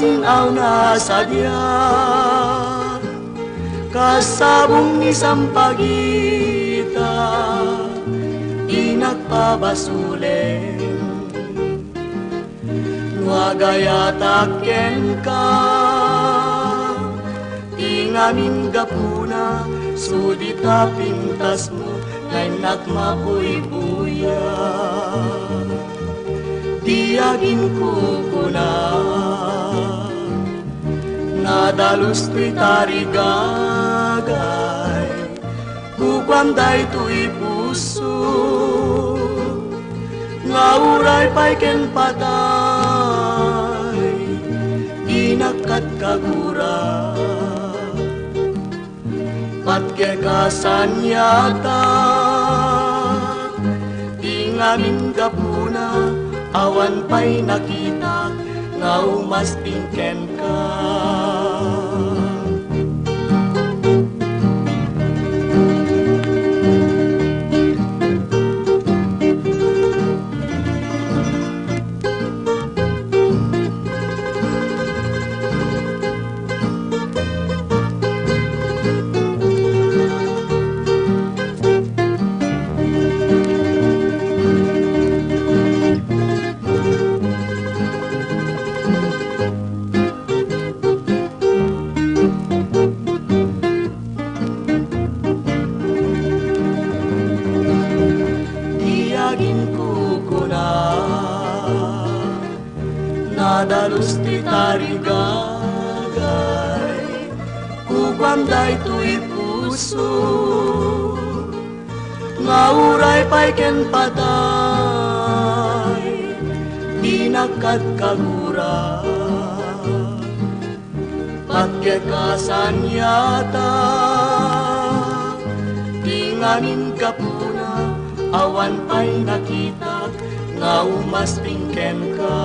Masinaw na sadya kasabong isang pagita inagpabasulen wagayataken ka tingamin gapuna sudita pintas mo ngay nagmabuy-buya di AGINKUKUNA nadalus tuy tarigagay kukwanday tuy puso ngauray pa'y ken patay inakat kagura patke kasanyata tingamin gapuna awan pa'y nakita ngau mas tingken ka AGINKUKUNA nadalus ti tarigagay kukwanday tuy puso ngauray pa'y ken patay inakat kagura patke kasanyata tinganin kapuna awan pa'y nakita ngau mas tingken ka